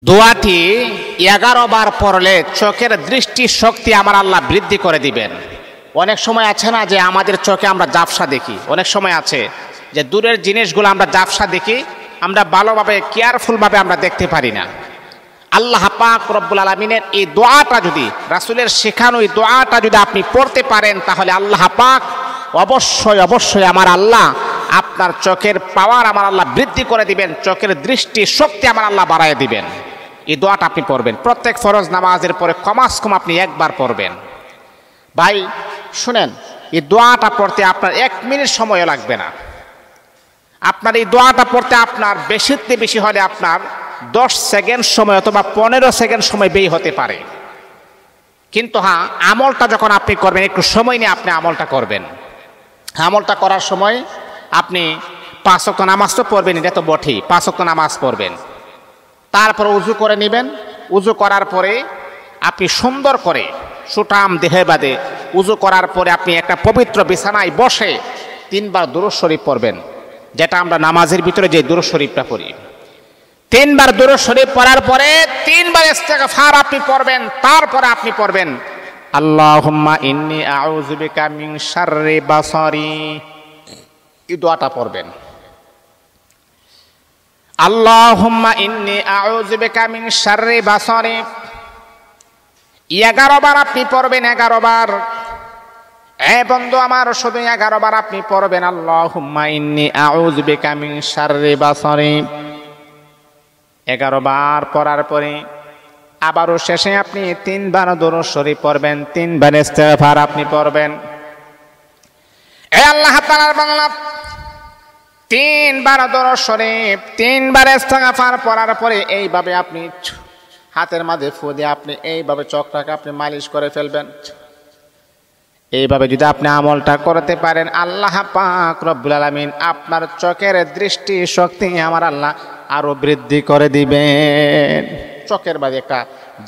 দোয়াটি 11 বার পড়লে চোখের দৃষ্টি শক্তি আমার আল্লাহ বৃদ্ধি করে দিবেন। অনেক সময় আছে না যে আমাদের চোখে আমরা জাফসা দেখি, অনেক সময় আছে যে দূরের জিনিসগুলো আমরা জাফসা দেখি, আমরা ভালোভাবে কেয়ারফুলভাবে আমরা দেখতে পারি না। আল্লাহ পাক রব্বুল আলামিনের এই দোয়াটা যদি, রাসূলের শেখানো এই দোয়াটা যদি আপনি পড়তে পারেন, তাহলে আল্লাহ পাক অবশ্যই অবশ্যই আমার আল্লাহ আপনার চোখের পাওয়ার আমার আল্লাহ বৃদ্ধি করে দিবেন, চোখের দৃষ্টি শক্তি আমার আল্লাহ বাড়ায় দিবেন। এই দোয়াটা আপনি পড়বেন প্রত্যেক ফরজ নামাজের পরে, কমাস কম আপনি একবার পড়বেন। ভাই শুনেন, এই দোয়াটা পড়তে আপনার 1 মিনিট সময় লাগবে না। আপনার এই দোয়াটা পড়তে আপনার বেশিতে বেশি হলে আপনার 10 সেকেন্ড সময় অথবা 15 সেকেন্ড সময় ব্যয় হতে পারে। কিন্তু হ্যাঁ, আমলটা যখন আপনি করবেন, একটু সময় নিয়ে আপনি আমলটা করবেন। আমলটা করার সময় আপনি 5 ওয়াক্ত নামাজ তো পড়বেন, এটা তো বটেই, 5 ওয়াক্ত নামাজ পড়বেন। তারপর উজু করে নেবেন। উজু করার পরে আপনি সুন্দর করে সুঠাম দেহে বাদে উজু করার পরে আপনি একটা পবিত্র বিছানায় বসে 3 বার দুরূদ শরীফ পড়বেন, যেটা আমরা নামাজের ভিতরে যে দুরূদ শরীফটা পড়ি। 3 বার দুরূদ শরীফ পড়ার পরে 3 বার ইস্তেগফার আপনি পড়বেন। তারপরে আপনি পড়বেন আল্লাহুম্মা ইন্নী আউযু বিকা মিন শাররি বাসারি। এই দোয়াটা পড়বেন, আল্লাহুম্মা ইন্নী আউযু বিকা মিন শাররি বাসারি। 11 বার আপনি পড়বেন, 11 বার। বন্ধু আমার, শুধু 11 বার আপনি পড়বেন আল্লাহুম্মা ইন্নী আউযু বিকা মিন শাররি বাসারি। 11 বার পড়ার পরে আবারও শেষে আপনি 3 বার দুরূদ শরীফ পড়বেন, 3 বার ইস্তেগফার আপনি পড়বেন। আল্লাহ তাআলার বান্দা, 3 বার দুরূদ শরীফ, 3 বার ইস্তেগফার পড়ার পরে এইভাবে আপনি হাতের মাঝে ফু দিয়ে আপনি এইভাবে চোখটাকে আপনি মালিশ করে ফেলবেন। এইভাবে যদি আপনি আমলটা করতে পারেন, আল্লাহ পাক রব্বুল আলামিন আপনার চোখের দৃষ্টি শক্তি আমার আল্লাহ আরো বৃদ্ধি করে দিবেন। চোখের মাঝে একটা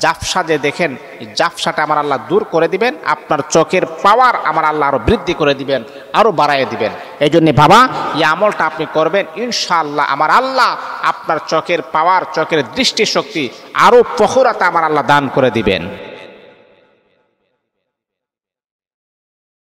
জাফসা যে দেখেন, এই জাফসাটা আমার আল্লাহ দূর করে দিবেন। আপনার চোখের পাওয়ার আমার আল্লাহ আরো বৃদ্ধি করে দিবেন, আরো বাড়ায় দিবেন। এই জন্য বাবা, এই আমলটা আপনি করবেন, ইনশাআল্লাহ আমার আল্লাহ আপনার চোখের পাওয়ার, চোখের দৃষ্টি শক্তি আরো প্রখরতা আমার আল্লাহ দান করে দিবেন।